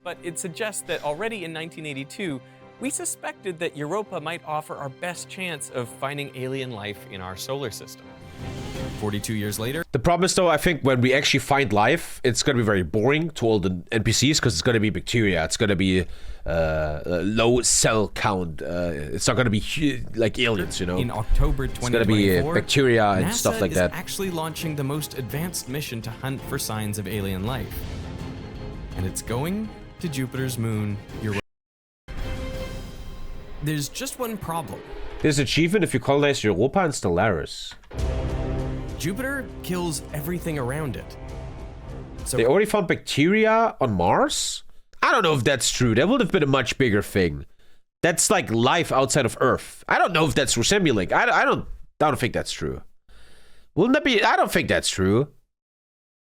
but it suggests that already in 1982, we suspected that Europa might offer our best chance of finding alien life in our solar system. 42 years later. The problem is, though, I think when we actually find life, it's going to be very boring to all the NPCs because it's going to be bacteria. It's going to be low cell count. It's not going to be like aliens, you know. In October 2024, it's going to be bacteria and stuff like that. NASA is actually launching the most advanced mission to hunt for signs of alien life. And it's going to Jupiter's moon, Europa. There's just one problem. There's achievement if you colonize Europa and Stellaris. Jupiter kills everything around it. So they already found bacteria on Mars? I don't know if that's true. That would have been a much bigger thing. That's like life outside of Earth. I don't know if that's Simulink. I don't think that's true. Wouldn't that be? I don't think that's true.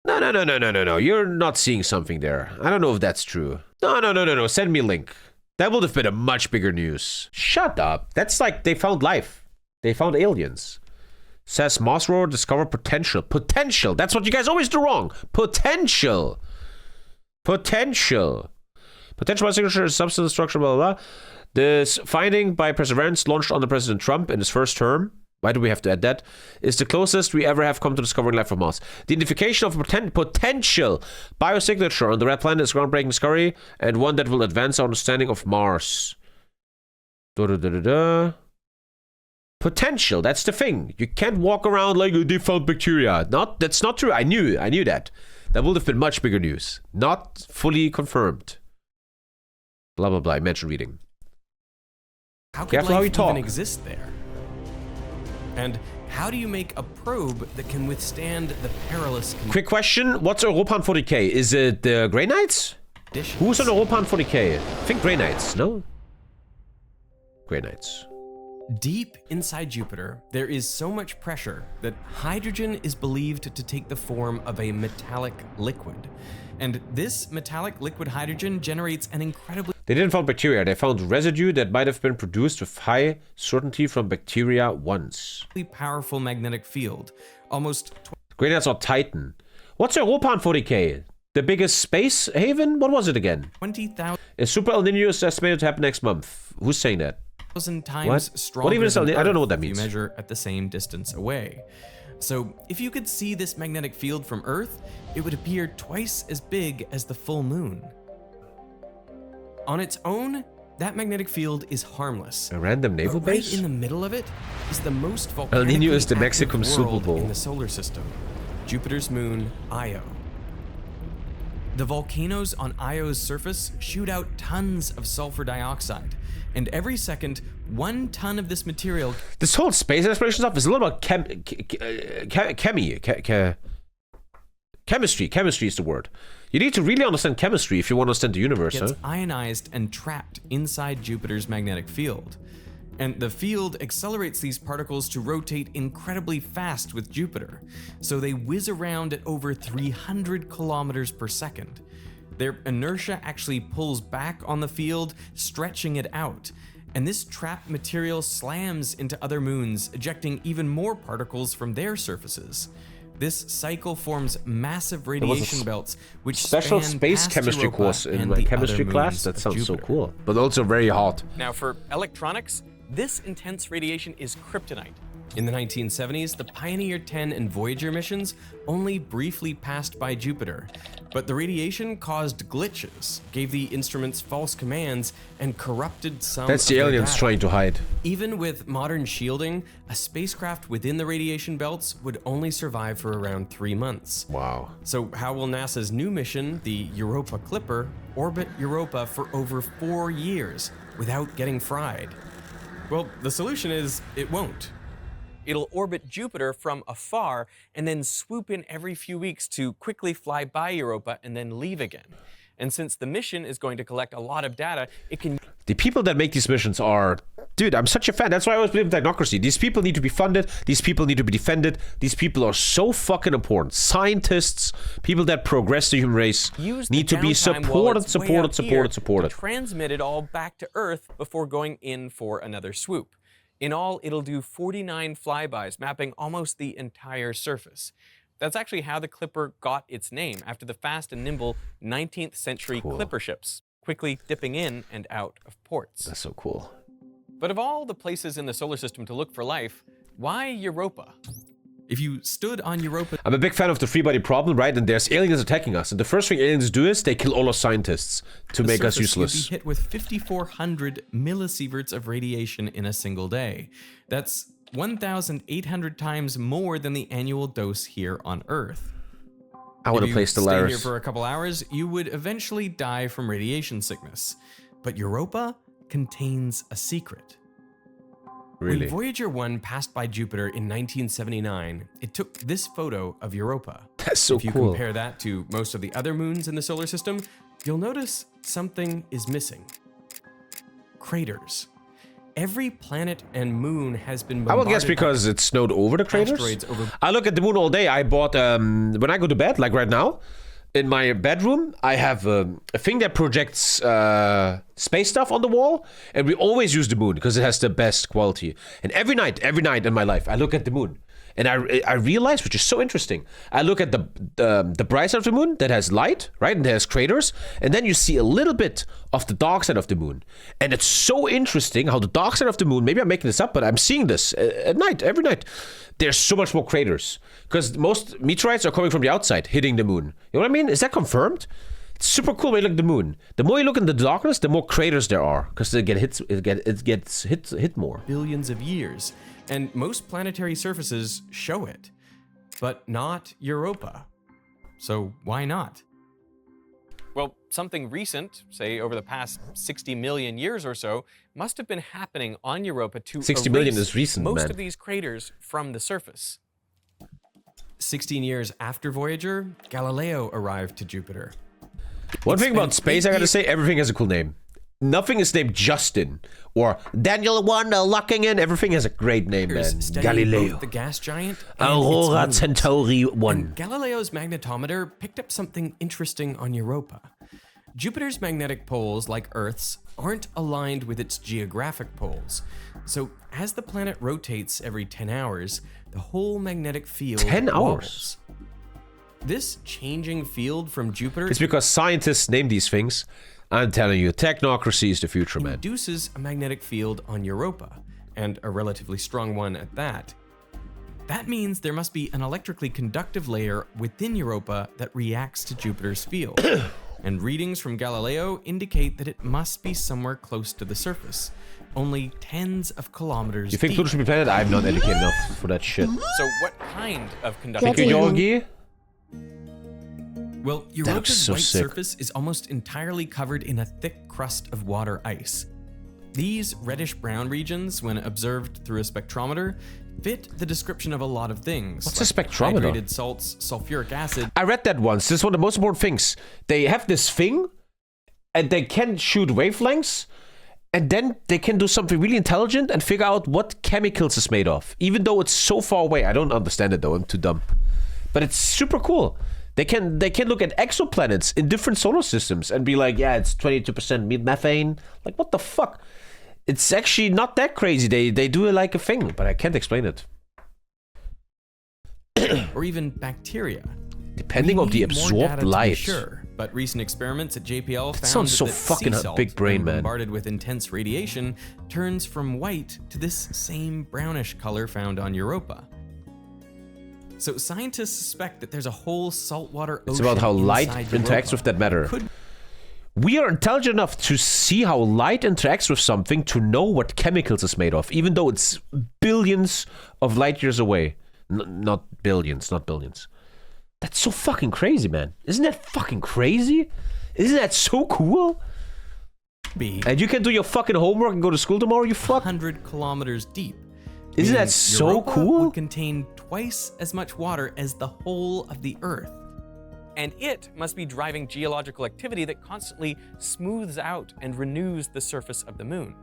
No. You're not seeing something there. I don't know if that's true. No. Send me a link. That would have been a much bigger news. Shut up. That's like they found life. They found aliens. Says Mars rover discover potential. Potential. That's what you guys always do wrong. Potential. Potential signature, substance structure, blah, blah, blah. This finding by Perseverance launched under President Trump in his first term. Why do we have to add that? Is the closest we ever have come to discovering life on Mars. The identification of potential biosignature on the red planet is a groundbreaking discovery and one that will advance our understanding of Mars. Potential, that's the thing. You can't walk around like, oh, they found bacteria. That's not true. I knew that. That would have been much bigger news. Not fully confirmed. Blah, blah, blah. I mentioned reading. How could life even exist there? And how do you make a probe that can withstand the perilous conditions? Quick question. What's Europa on 40K? Is it the Grey Knights? Who's on Europa on 40K? I think Grey Knights, no? Grey Knights. Deep inside Jupiter, there is so much pressure that hydrogen is believed to take the form of a metallic liquid. And this metallic liquid hydrogen generates an incredibly... They didn't find bacteria. They found residue that might have been produced with high certainty from bacteria once. Powerful magnetic field. Almost... Grey Knights are Titan. What's Europa on 40K? The biggest space haven? What was it again? 20,000... A super El Nino is estimated to happen next month. Who's saying that? Times stronger. What even is El Nino? I don't know what that means. You measure at the same distance away. So if you could see this magnetic field from Earth, it would appear twice as big as the full moon. On its own, that magnetic field is harmless. A random naval base? Right in the middle of it is the most volcanic El Nino is the Mexican Super Bowl in the solar system, Jupiter's moon, Io. The volcanoes on Io's surface shoot out tons of sulfur dioxide, and every second, 1 ton of this material... This whole space exploration stuff is a little about chemistry. Chemistry is the word. You need to really understand chemistry if you want to understand the universe, gets ionized and trapped inside Jupiter's magnetic field. And the field accelerates these particles to rotate incredibly fast with Jupiter, so they whiz around at over 300 kilometers per second. Their inertia actually pulls back on the field, stretching it out. And this trapped material slams into other moons, ejecting even more particles from their surfaces. This cycle forms massive radiation belts, which special space chemistry course in my chemistry class. That sounds so cool, but also very hot. Now for electronics, this intense radiation is kryptonite. In the 1970s, the Pioneer 10 and Voyager missions only briefly passed by Jupiter, but the radiation caused glitches, gave the instruments false commands, and corrupted some. That's the aliens trying to hide. Even with modern shielding, a spacecraft within the radiation belts would only survive for around 3 months. Wow. So how will NASA's new mission, the Europa Clipper, orbit Europa for over 4 years without getting fried? Well, the solution is it won't. It'll orbit Jupiter from afar and then swoop in every few weeks to quickly fly by Europa and then leave again. And since the mission is going to collect a lot of data, it can... The people that make these missions are... Dude, I'm such a fan. That's why I always believe in technocracy. These people need to be funded. These people need to be defended. These people are so fucking important. Scientists, people that progress the human race need to be supported. To transmit it all back to Earth before going in for another swoop. In all, it'll do 49 flybys, mapping almost the entire surface. That's actually how the Clipper got its name, after the fast and nimble 19th century clipper ships, quickly dipping in and out of ports. That's so cool. But of all the places in the solar system to look for life, why Europa? If you stood on Europa... I'm a big fan of the free body problem, right? And there's aliens attacking us. And the first thing aliens do is they kill all our scientists to make us useless. You'd be hit with 5,400 millisieverts of radiation in a single day. That's 1,800 times more than the annual dose here on Earth. I want to play Stellaris. If you stay here for a couple hours, you would eventually die from radiation sickness. But Europa contains a secret. Really? When Voyager 1 passed by Jupiter in 1979, it took this photo of Europa. That's so cool. If you compare that to most of the other moons in the solar system, you'll notice something is missing. Craters. Every planet and moon has been bombarded. I will guess because it snowed over the craters. I look at the moon all day. I bought, when I go to bed, like right now, in my bedroom, I have a thing that projects space stuff on the wall, and we always use the moon because it has the best quality. And every night in my life, I look at the moon, and I realize, which is so interesting, I look at the bright side of the moon that has light, right, and it has craters, and then you see a little bit of the dark side of the moon. And it's so interesting how the dark side of the moon, maybe I'm making this up, but I'm seeing this at night, every night. There's so much more craters because most meteorites are coming from the outside, hitting the moon. You know what I mean? Is that confirmed? It's super cool when you look at the moon. The more you look in the darkness, the more craters there are because it gets hit more. Billions of years, and most planetary surfaces show it, but not Europa. So why not? Well, something recent, say over the past 60 million years or so, must have been happening on Europa to 60 million is recent, most man. of these craters from the surface. 16 years after Voyager, Galileo arrived to Jupiter. One thing about space, I gotta say, everything has a cool name. Nothing is named Justin or Daniel 1 Luckingen. Everything has a great name, man. Galileo. The gas giant. Aurora Centauri 1. And Galileo's magnetometer picked up something interesting on Europa. Jupiter's magnetic poles, like Earth's, aren't aligned with its geographic poles. So as the planet rotates every 10 hours, the whole magnetic field 10 hours? wobbles. This changing field from Jupiter... It's because scientists name these things. I'm telling you, technocracy is the future, man. Induces a magnetic field on Europa, and a relatively strong one at that. That means there must be an electrically conductive layer within Europa that reacts to Jupiter's field. And readings from Galileo indicate that it must be somewhere close to the surface, only tens of kilometers You think deep. Pluto should be planet? I'm not educated enough for that shit. So what kind of conductive... Thank you, Georgie. Well, Europa's so white sick. surface is almost entirely covered in a thick crust of water ice. These reddish-brown regions, when observed through a spectrometer, fit the description of a lot of things. What's a spectrometer? Hydrated salts, sulfuric acid. I read that once. This is one of the most important things. They have this thing, and they can shoot wavelengths, and then they can do something really intelligent and figure out what chemicals it's made of. Even though it's so far away. I don't understand it, though. I'm too dumb. But it's super cool. They can look at exoplanets in different solar systems and be like, yeah, it's 22% methane. Like, what the fuck? It's actually not that crazy. They do it like a thing, but I can't explain it. Or even bacteria. Depending on the absorbed light. Sure, but recent experiments at JPL found sounds so that fucking sea salt, big brain, when man. bombarded with intense radiation, turns from white to this same brownish color found on Europa. So scientists suspect that there's a whole saltwater ocean. It's about how light inside interacts Europa. with that matter. We are intelligent enough to see how light interacts with something to know what chemicals it's made of, even though it's billions of light years away. Not billions, not billions. That's so fucking crazy, man. Isn't that fucking crazy? Isn't that so cool? And you can do your fucking homework and go to school tomorrow, you fuck? 100 kilometers deep. Isn't that so Europa cool? would contain twice as much water as the whole of the Earth. And it must be driving geological activity that constantly smooths out and renews the surface of the moon.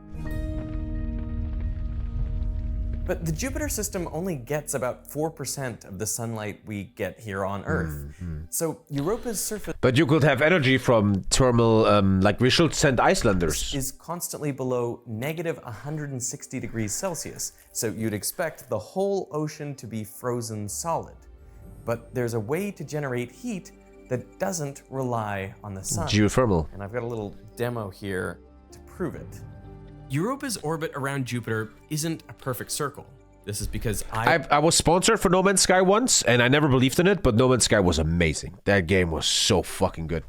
But the Jupiter system only gets about 4% of the sunlight we get here on Earth. So Europa's surface But you could have energy from thermal, like we should send Icelanders. is constantly below negative 160 degrees Celsius. So you'd expect the whole ocean to be frozen solid. but there's a way to generate heat that doesn't rely on the sun. Geothermal. And I've got a little demo here to prove it. Europa's orbit around Jupiter isn't a perfect circle. This is because I was sponsored for No Man's Sky once, and I never believed in it, but No Man's Sky was amazing. That game was so fucking good.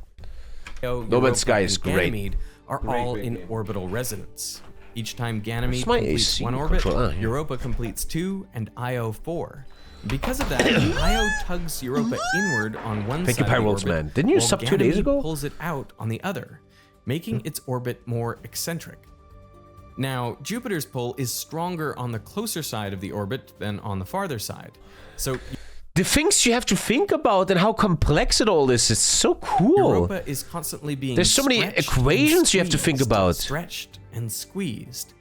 No Man's Sky is great. Ganymede are all in game. orbital resonance. Each time Ganymede my completes AC one orbit, control? Yeah. Europa completes 2 and Io 4. Because of that, Io tugs Europa inward on one Thank side you, of the Pyrol's orbit, man. Didn't you while sub 2 days Ganymede ago? pulls it out on the other, making its orbit more eccentric. Now, Jupiter's pull is stronger on the closer side of the orbit than on the farther side. So The things you have to think about and how complex it all is so cool. Europa is constantly being There's so many stretched equations and you have to think squeezed, about. Stretched and squeezed.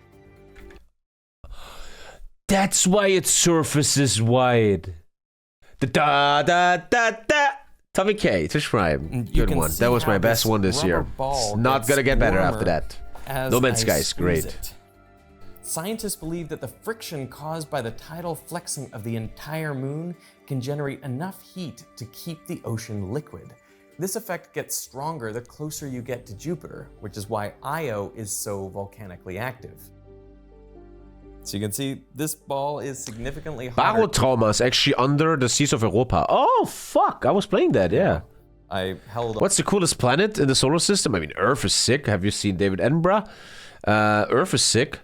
That's why its surface is wide. Da-da-da-da-da. TommyKay, subscribe. Good one. That was my best one this year. It's not gonna get better after that. No Man's Sky is great. Scientists believe that the friction caused by the tidal flexing of the entire moon can generate enough heat to keep the ocean liquid. This effect gets stronger the closer you get to Jupiter, which is why Io is so volcanically active. So you can see this ball is significantly hotter. Barotrauma is actually under the seas of Europa. Oh, fuck. I was playing that, yeah. I held What's the coolest planet in the solar system? I mean, Earth is sick. Have you seen David Attenborough? Earth is sick.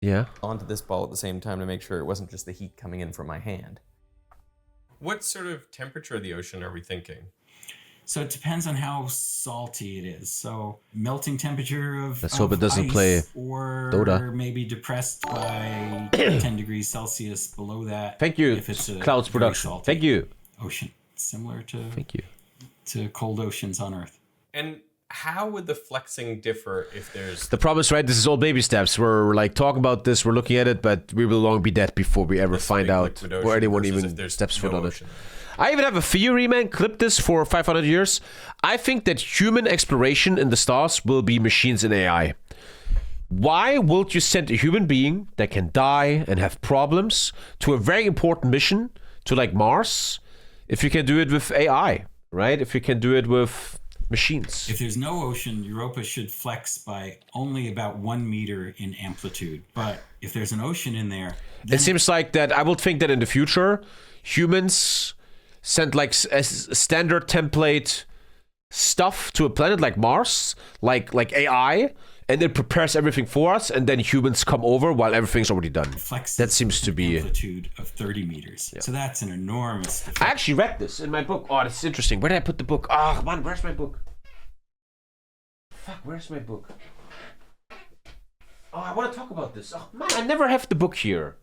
Yeah. onto this ball at the same time to make sure it wasn't just the heat coming in from my hand. What sort of temperature of the ocean are we thinking? So it depends on how salty it is. So melting temperature of Let's hope it doesn't ice, play or Dota. maybe depressed by 10 degrees Celsius below that. Thank you, if it's a Clouds very Production. salty Thank you. Ocean, similar Thank you. to cold oceans on Earth. And how would the flexing differ if there's... The problem is, right, this is all baby steps. We're like talking about this, we're looking at it, but we will long be dead before we ever this find big out liquid or ocean anyone versus even if there's steps foot no on it. ocean? I even have a theory, man. Clip this for 500 years. I think that human exploration in the stars will be machines and AI. Why would you send a human being that can die and have problems to a very important mission to like Mars if you can do it with AI, right? If you can do it with machines. If there's no ocean, Europa should flex by only about 1 meter in amplitude. But if there's an ocean in there, It seems like that I would think that in the future, humans send like a standard template stuff to a planet like Mars, like AI, and it prepares everything for us, and then humans come over while everything's already done. flexes That seems to be... amplitude of 30 meters. So that's an enormous difference. I actually read this in my book. Oh, this is interesting. Where did I put the book? Oh, man, where's my book? Fuck, where's my book? Oh, I want to talk about this. Oh, man, I never have the book here.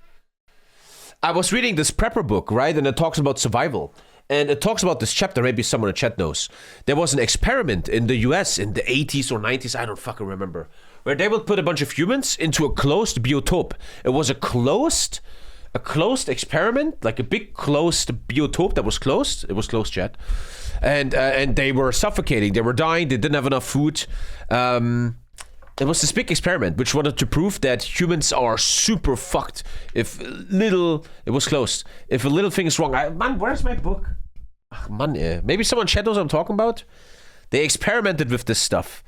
I was reading this prepper book, right? And it talks about survival. And it talks about this chapter, maybe someone in the chat knows. There was an experiment in the US in the 80s or 90s, I don't fucking remember, where they would put a bunch of humans into a closed biotope. It was a closed experiment, like a big closed biotope that was closed. It was closed, chat. And they were suffocating. They were dying. They didn't have enough food. It was this big experiment which wanted to prove that humans are super fucked if it was closed. If a little thing is wrong. Man, where's my book? Ach, man, maybe someone chat knows what I'm talking about? They experimented with this stuff.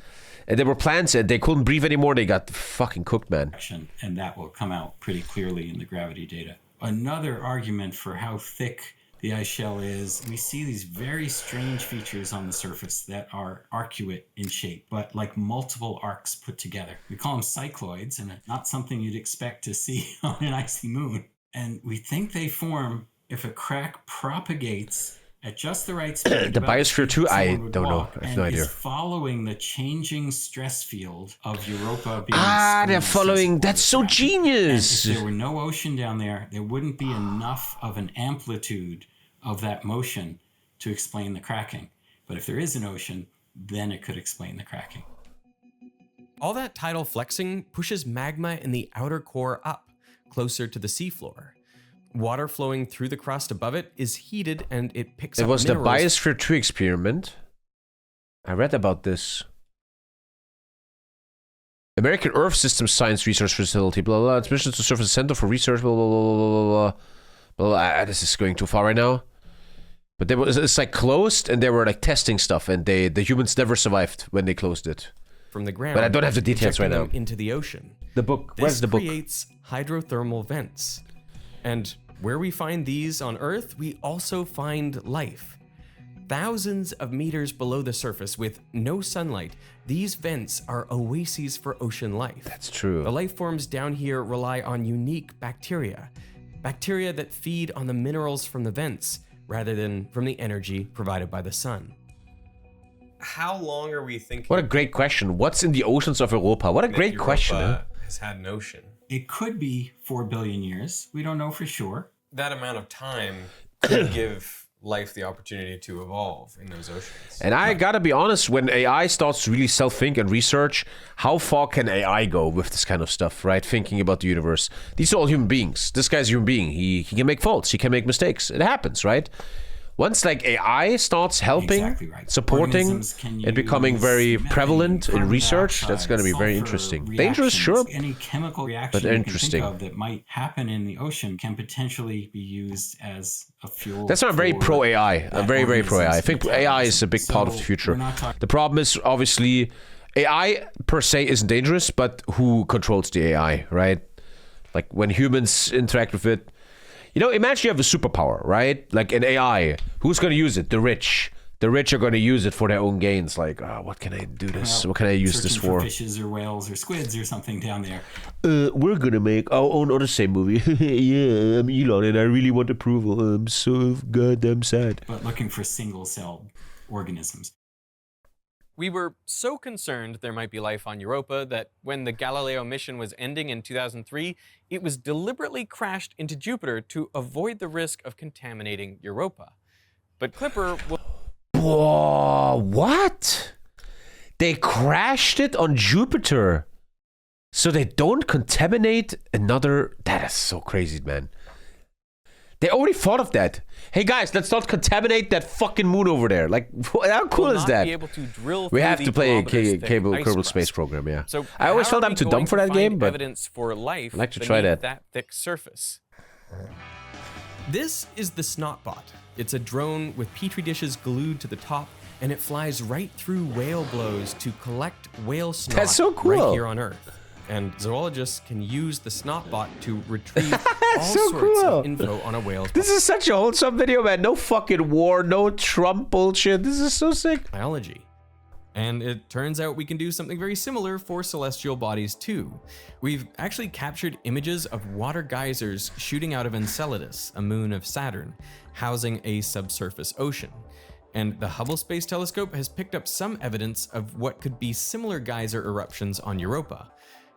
And there were plants and they couldn't breathe anymore. They got fucking cooked, man. And that will come out pretty clearly in the gravity data. Another argument for how thick the ice shell is, we see these very strange features on the surface that are arcuate in shape, but like multiple arcs put together. We call them cycloids, and it's not something you'd expect to see on an icy moon. And we think they form if a crack propagates at just the right speed. The biosphere too? I don't know. I have no idea. Is following the changing stress field of Europa being They're squeezed following. as That's so water cracking. genius. And if there were no ocean down there, there wouldn't be enough of an amplitude of that motion to explain the cracking. But if there is an ocean, then it could explain the cracking. All that tidal flexing pushes magma in the outer core up, closer to the seafloor. Water flowing through the crust above it is heated and it picks up It was the minerals. Biosphere 2 experiment. I read about this. American Earth System Science Research Facility, blah, blah, blah. Its mission to serve as a center for research, blah, blah, blah, blah, blah, blah. Well, this is going too far right now. But it's like closed, and they were like testing stuff, and the humans never survived when they closed it. From the ground, but I don't have the details right now. Into the ocean. The book. Where's the book? This creates hydrothermal vents. And where we find these on Earth, we also find life. Thousands of meters below the surface with no sunlight, these vents are oases for ocean life. That's true. The life forms down here rely on unique bacteria. Bacteria that feed on the minerals from the vents rather than from the energy provided by the sun. How long are we thinking? What a great question. What's in the oceans of Europa? What a great Europa question. Huh? Has had an ocean. It could be 4 billion years. We don't know for sure. That amount of time could give life the opportunity to evolve in those oceans. And I gotta be honest, when AI starts to really self-think and research, how far can AI go with this kind of stuff, right? Thinking about the universe. These are all human beings. This guy's a human being. He can make faults. He can make mistakes. It happens, right? Once like AI starts helping, Exactly right. supporting, Organisms can and becoming use very methane, prevalent in carbon research, dioxide, that's going to be very sulfur interesting. Dangerous, reactions, sure, any chemical reaction but you can interesting. think of that might happen in the ocean can potentially be used as a fuel. That's why I'm very for pro AI. I'm that very, very pro AI. I organism's think AI is a big part of the So future. we're not talking- The problem is obviously AI per se isn't dangerous, but who controls the AI, right? Like when humans interact with it. You know, imagine you have a superpower, right? Like an AI. Who's going to use it? The rich. The rich are going to use it for their own gains. Like, what can I do this? What can I use this searching for? fishes or whales or squids or something down there. We're going to make our own Odyssey movie. Yeah, I'm Elon and I really want approval. I'm so goddamn sad. But looking for single-celled organisms. We were so concerned there might be life on Europa that when the Galileo mission was ending in 2003, it was deliberately crashed into Jupiter to avoid the risk of contaminating Europa. But Clipper will... Whoa, what? They crashed it on Jupiter so they don't contaminate another... That is so crazy, man. They already thought of that. Hey guys, let's not contaminate that fucking moon over there. Like, how cool is that? Be able to drill We through have the to play a kilometers-thick Kerbal ice Kerbal crust. Space Program, yeah. So I always how felt are I'm we too going dumb for to that find game, but evidence for life I'd like to try beneath that. thick surface. This is the Snotbot. It's a drone with petri dishes glued to the top, and it flies right through whale blows to collect whale snot That's so cool. right here on Earth. And zoologists can use the Snotbot to retrieve all so sorts cool. of info on a whale's this is such a wholesome video, man. No fucking war, no Trump bullshit. This is so sick. biology. And it turns out we can do something very similar for celestial bodies too. We've actually captured images of water geysers shooting out of Enceladus, a moon of Saturn, housing a subsurface ocean. And the Hubble Space Telescope has picked up some evidence of what could be similar geyser eruptions on Europa.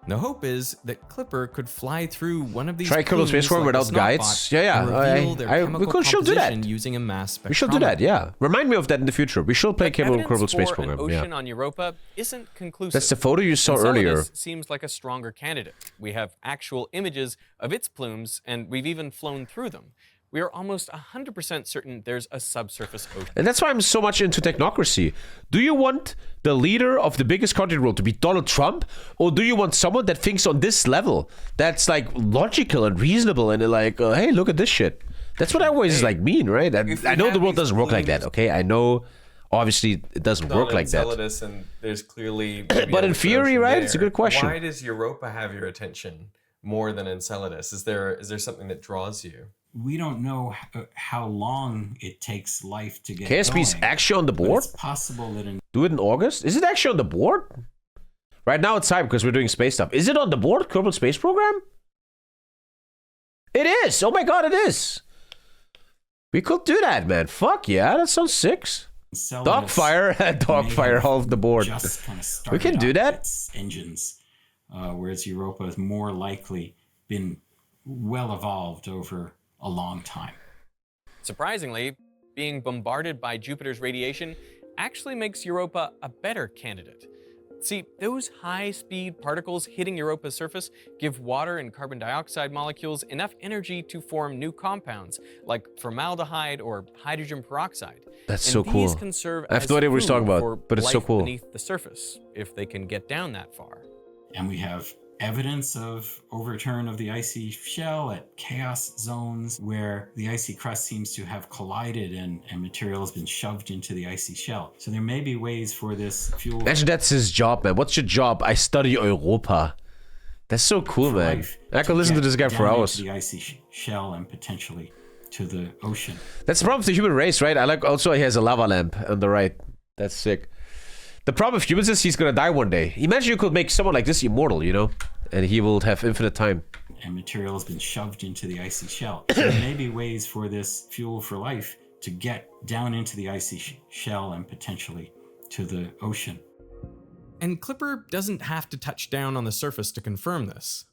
The hope is that Clipper could fly through one of these Try Kerbal plumes Space Program like the without guides? Snotbot Yeah, and yeah, reveal their we chemical should do that. composition using a mass spectrometer. We should do that, yeah. Remind me of that in the future. We should play Kerbal Space Program, An ocean yeah. on Europa isn't conclusive. That's the photo you saw Enceladus earlier. seems like a stronger candidate. We have actual images of its plumes, and we've even flown through them. We are almost 100% certain there's a subsurface ocean. And that's why I'm so much into technocracy. Do you want the leader of the biggest country in the world to be Donald Trump? Or do you want someone that thinks on this level? That's like logical and reasonable and like, hey, look at this shit. That's what I always like mean, right? And I know the world doesn't work like that, okay? I know, obviously, it doesn't work like that. Enceladus, and there's clearly... But in theory, right? It's a good question. Why does Europa have your attention more than Enceladus? Is there something that draws you? We don't know how long it takes life to get KSP's going, actually on the but board? it's possible that in Do it in August? Is it actually on the board? Right now it's time because we're doing space stuff. Is it on the board, Kerbal Space Program? It is! Oh my god, it is! We could do that, man. Fuck yeah, that sounds sick. Enceladus Dogfire, Dogfire off the board. just kind of We can started do up that. its engines, whereas Europa has more likely been well evolved over a long time. Surprisingly, being bombarded by Jupiter's radiation actually makes Europa a better candidate. See, those high-speed particles hitting Europa's surface give water and carbon dioxide molecules enough energy to form new compounds, like formaldehyde or hydrogen peroxide. That's And so these cool. can serve I have as no idea what he's food talking about, for but it's so life cool. beneath the surface, if they can get down that far. And we have evidence of overturn of the icy shell at chaos zones where the icy crust seems to have collided and material has been shoved into the icy shell. So there may be ways for this fuel. Imagine that's his job, man. What's your job? I study Europa. That's so cool, man. I could listen to this guy for hours. The icy shell and potentially to the ocean. That's the problem with the human race, right? I like also he has a lava lamp on the right. That's sick. The problem with humans is he's gonna die one day. Imagine you could make someone like this immortal, you know? And he will have infinite time. And material has been shoved into the icy shell. So there may be ways for this fuel for life to get down into the icy shell and potentially to the ocean. And Clipper doesn't have to touch down on the surface to confirm this.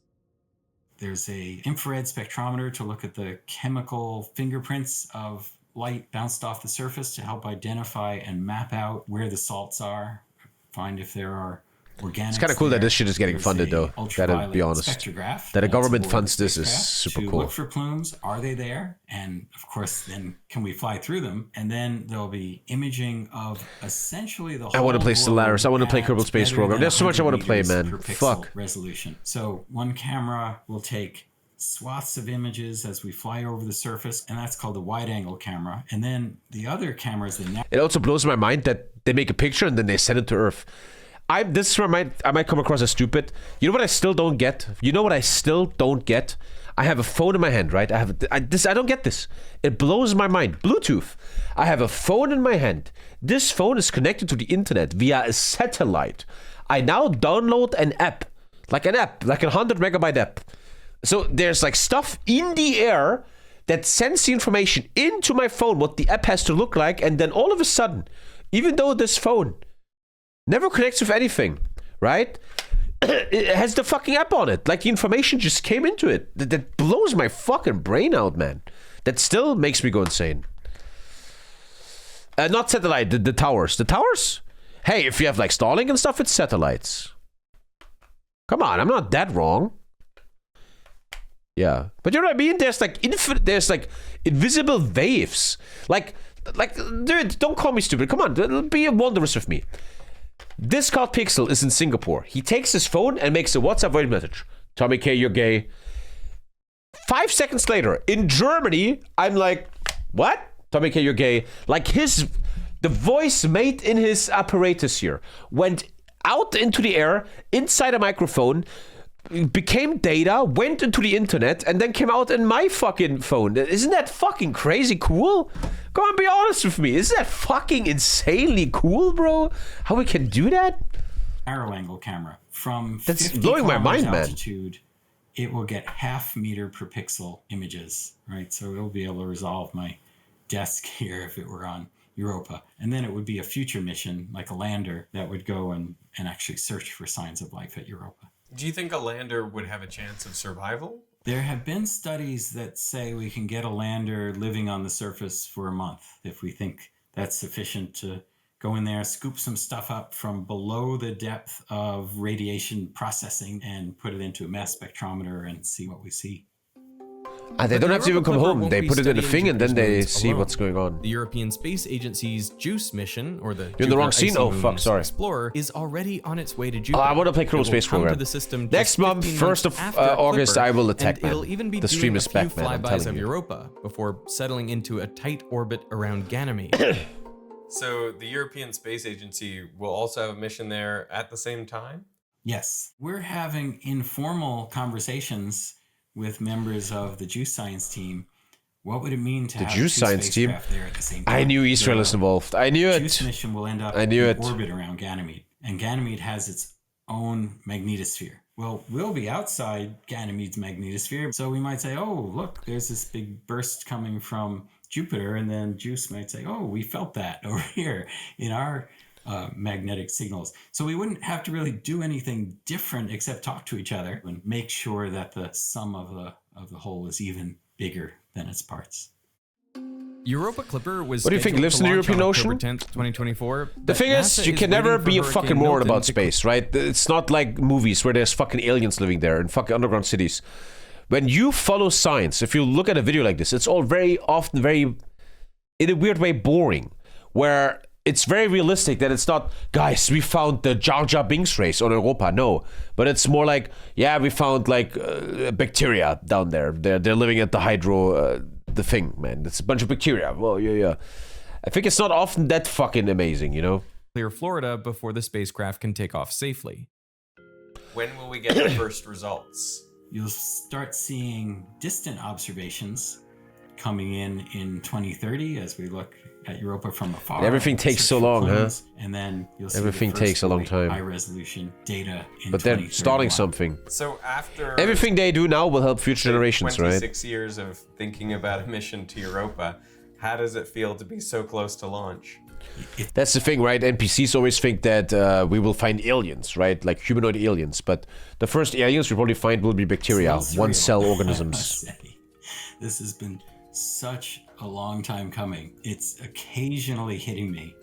There's a infrared spectrometer to look at the chemical fingerprints of light bounced off the surface to help identify and map out where the salts are, find if there are organics. It's kind of cool that this shit is getting funded, though. Gotta be honest. That a government funds this is super cool. Look for plumes. Are they there? And of course, then can we fly through them? And then there'll be imaging of essentially the whole. I want to play Stellaris. I want to play Kerbal Space Program. There's so much I want to play, man. Fuck. Resolution. So one camera will take swaths of images as we fly over the surface, and that's called a wide-angle camera. And then the other cameras, it also blows my mind that they make a picture and then they send it to Earth. This is where I might come across as stupid. You know what I still don't get? You know what I still don't get? I have a phone in my hand, right? I don't get this. It blows my mind. Bluetooth. I have a phone in my hand. This phone is connected to the internet via a satellite. I now download an app, like a 100 megabyte app. So there's like stuff in the air that sends the information into my phone, what the app has to look like, and then all of a sudden, even though this phone never connects with anything, right? It has the fucking app on it. Like the information just came into it. That blows my fucking brain out, man. That still makes me go insane. Not satellite, the towers. The towers? Hey, if you have like Starlink and stuff, it's satellites. Come on, I'm not that wrong. Yeah, but you know what I mean? There's like invisible waves. Like, dude, don't call me stupid. Come on, be wondrous with me. This called Pixel is in Singapore. He takes his phone and makes a WhatsApp voice message. TommyKay, you're gay. 5 seconds later, in Germany, I'm like, what? TommyKay, you're gay. Like the voice made in his apparatus here went out into the air, inside a microphone, became data, went into the internet, and then came out in my fucking phone. Isn't that fucking crazy cool? Come on, be honest with me. Isn't that fucking insanely cool, bro? How we can do that? Narrow angle camera. From that's blowing my mind, altitude, man. It will get 0.5 meter per pixel images, right? So it'll be able to resolve my desk here if it were on Europa. And then it would be a future mission, like a lander, that would go and actually search for signs of life at Europa. Do you think a lander would have a chance of survival? There have been studies that say we can get a lander living on the surface for a month if we think that's sufficient to go in there, scoop some stuff up from below the depth of radiation processing and put it into a mass spectrometer and see what we see. They don't have to even come home. They put it in a thing and then they see what's going on. The European Space Agency's JUICE mission, or the You're in the wrong scene? Oh, fuck, sorry. Explorer, is already on its way to Jupiter. I want to play Kerbal Space Program. Next month, 1st of August, I will attack, man. It'll even be the stream is back, man. I'm telling flybys of you. Europa before settling into a tight orbit around Ganymede. So the European Space Agency will also have a mission there at the same time? Yes. We're having informal conversations with members of the JUICE science team. What would it mean to have JUICE science team there at the same time? I knew Israel is involved. I knew it. JUICE mission will end up in orbit around Ganymede, and Ganymede has its own magnetosphere. Well, we'll be outside Ganymede's magnetosphere, so we might say, oh, look, there's this big burst coming from Jupiter, and then JUICE might say, oh, we felt that over here in our magnetic signals. So we wouldn't have to really do anything different except talk to each other and make sure that the sum of the whole is even bigger than its parts. Europa Clipper was. What do you think lives in the European Ocean? October 10th, 2024. The thing is, you can never be a fucking moron about space, right? It's not like movies where there's fucking aliens living there in fucking underground cities. When you follow science, if you look at a video like this, it's all very often very, in a weird way, boring. Where it's very realistic that it's not, guys, we found the Jar Jar Binks race on Europa. No, but it's more like, yeah, we found like bacteria down there. They're living at the hydro, the thing, man. It's a bunch of bacteria. Well, yeah. I think it's not often that fucking amazing, you know? Clear Florida before the spacecraft can take off safely. When will we get the first results? You'll start seeing distant observations coming in 2030 as we look at Europa from afar. Everything takes so long, huh? And then you'll see Everything takes a long time. high resolution data in But they're starting something. So after Everything they do now will help future generations, right? 26 years of thinking about a mission to Europa, how does it feel to be so close to launch? That's the thing, right? NPCs always think that we will find aliens, right? Like humanoid aliens. But the first aliens we probably find will be bacteria, one-cell organisms. This has been such a long time coming. It's occasionally hitting me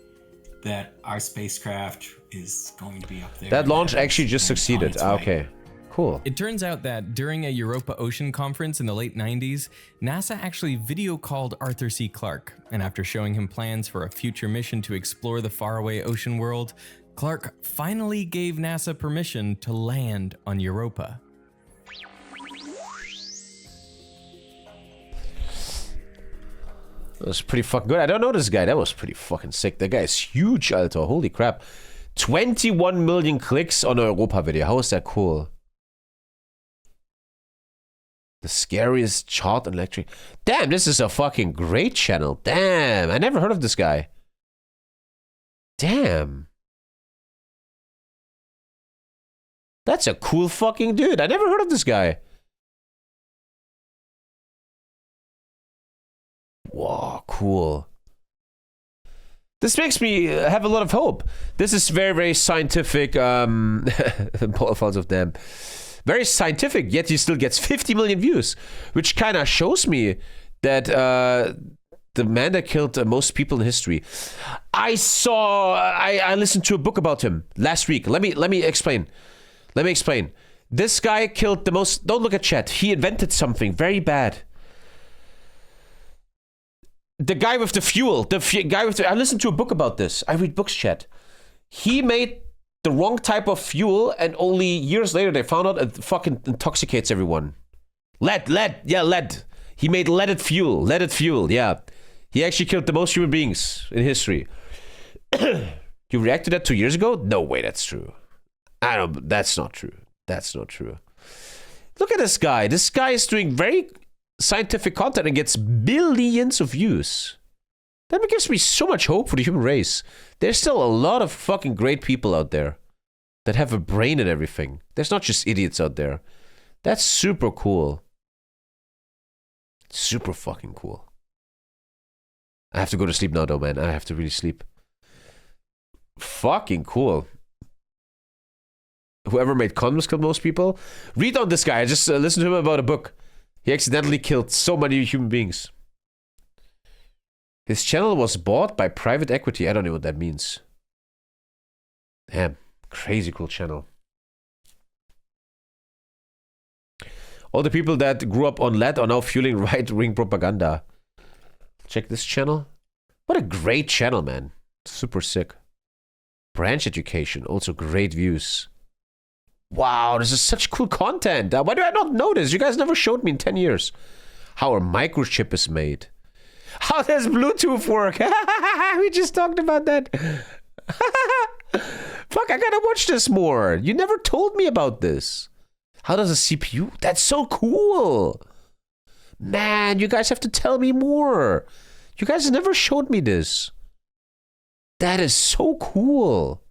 that our spacecraft is going to be up there. That launch actually just succeeded. Okay, cool. It turns out that during a Europa Ocean conference in the late 90s, NASA actually video called Arthur C. Clarke, and after showing him plans for a future mission to explore the faraway ocean world, Clarke finally gave NASA permission to land on Europa. That was pretty fucking good. I don't know this guy. That was pretty fucking sick. That guy is huge, Alter. Holy crap. 21 million clicks on a Europa video. How is that cool? The scariest chart in electric. Damn, this is a fucking great channel. Damn, I never heard of this guy. Damn. That's a cool fucking dude. I never heard of this guy. Whoa, cool. This makes me have a lot of hope. This is very, very scientific. Profiles of them. Very scientific, yet he still gets 50 million views, which kind of shows me that the man that killed most people in history. I listened to a book about him last week. Let me explain. This guy killed the most. Don't look at chat. He invented something very bad. The guy with the fuel, I listened to a book about this. I read books, chat. He made the wrong type of fuel, and only years later they found out it fucking intoxicates everyone. Lead. He made leaded fuel, yeah. He actually killed the most human beings in history. You reacted to that 2 years ago? No way, that's true. That's not true. Look at this guy. This guy is doing very scientific content and gets billions of views. That gives me so much hope for the human race. There's still a lot of fucking great people out there that have a brain and everything. There's not just idiots out there. That's super cool. Super fucking cool. I have to go to sleep now though, man. I have to really sleep. Fucking cool. Whoever made condoms killed most people. Read on this guy. I just listened to him about a book. He accidentally killed so many human beings. His channel was bought by private equity. I don't know what that means. Damn, crazy cool channel. All the people that grew up on lead are now fueling right-wing propaganda. Check this channel. What a great channel, man. Super sick. Branch education, also great views. Wow, this is such cool content. Why do I not know this? You guys never showed me in 10 years. How a microchip is made. How does Bluetooth work? We just talked about that. Fuck, I gotta watch this more. You never told me about this. How does a CPU? That's so cool. Man, you guys have to tell me more. You guys never showed me this. That is so cool.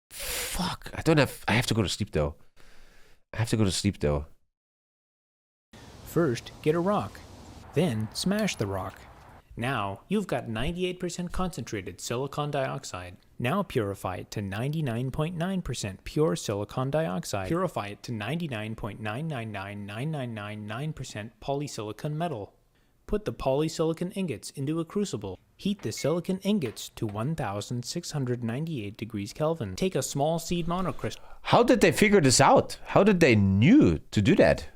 Fuck, I have to go to sleep though. First, get a rock. Then, smash the rock. Now, you've got 98% concentrated silicon dioxide. Now purify it to 99.9% pure silicon dioxide. Purify it to 99.9999999% polysilicon metal. Put the polysilicon ingots into a crucible. Heat the silicon ingots to 1698 degrees Kelvin. Take a small seed monocrystal. How did they figure this out? How did they knew to do that?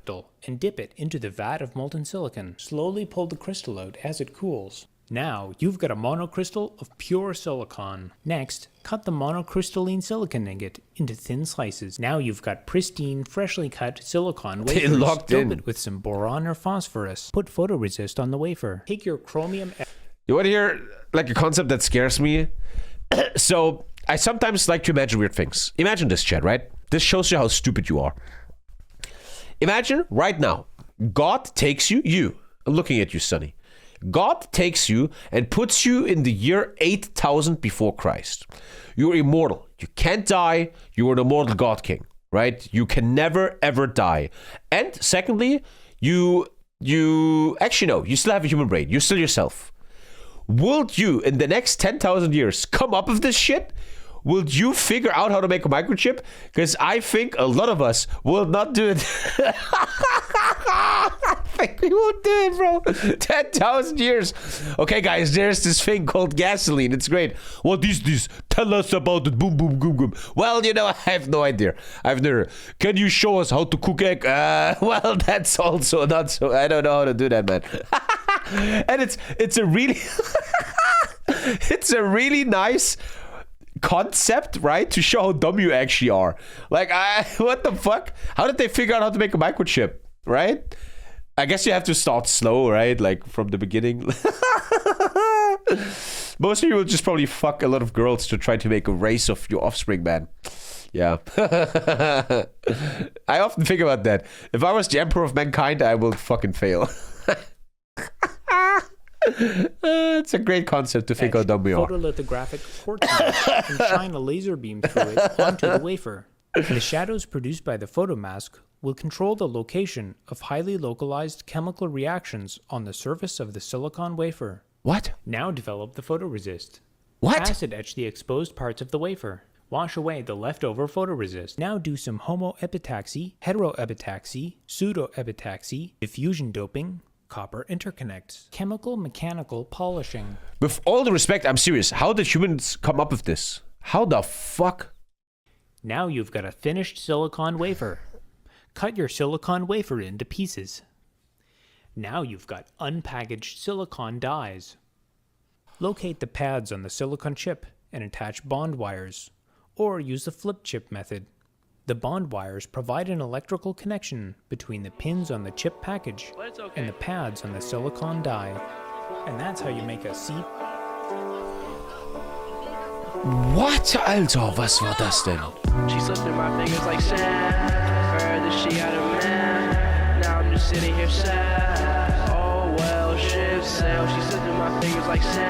And dip it into the vat of molten silicon. Slowly pull the crystal out as it cools. Now, you've got a monocrystal of pure silicon. Next, cut the monocrystalline silicon ingot into thin slices. Now you've got pristine, freshly cut silicon wafers. locked Dope in. it with some boron or phosphorus. Put photoresist on the wafer. Take your chromium... You want to hear like a concept that scares me? So I sometimes like to imagine weird things. Imagine this, Chad, right? This shows you how stupid you are. Imagine right now, God takes you, I'm looking at you, Sonny. God takes you and puts you in the year 8000 before Christ. You're immortal. You can't die. You are an immortal God King, right? You can never, ever die. And secondly, you actually, no, you still have a human brain. You're still yourself. Will you, in the next 10,000 years, come up with this shit? Will you figure out how to make a microchip? Because I think a lot of us will not do it. I think we won't do it, bro. 10,000 years. Okay, guys, there's this thing called gasoline. It's great. What is this? Tell us about it. Boom, boom, boom, boom. Well, you know, I have no idea. I've never. Can you show us how to cook egg? Well, that's also not so. I don't know how to do that, man. And it's a really, it's a really nice concept, right? To show how dumb you actually are. Like, what the fuck? How did they figure out how to make a microchip, right? I guess you have to start slow, right? Like from the beginning. Most of you will just probably fuck a lot of girls to try to make a race of your offspring, man. Yeah. I often think about that. If I was the emperor of mankind, I will fucking fail. It's a great concept to think how dumb we are. Photolithographic quartz and shine a laser beam through it onto the wafer. The shadows produced by the photomask will control the location of highly localized chemical reactions on the surface of the silicon wafer. What? Now develop the photoresist. What? Acid etch the exposed parts of the wafer. Wash away the leftover photoresist. Now do some homoepitaxy, heteroepitaxy, pseudoepitaxy, diffusion doping, copper interconnects, chemical mechanical polishing. With all the respect, I'm serious. How did humans come up with this? How the fuck? Now you've got a finished silicon wafer. Cut your silicon wafer into pieces. Now you've got unpackaged silicon dies. Locate the pads on the silicon chip and attach bond wires, or use the flip chip method. The bond wires provide an electrical connection between the pins on the chip package and the pads on the silicon die. And that's how you make a C. What? Alter, was war das denn? She slipped through my fingers like sand. Heard that she got a man. Now I'm just sitting here sad. Oh well, ship sail. She slipped through my fingers like sand.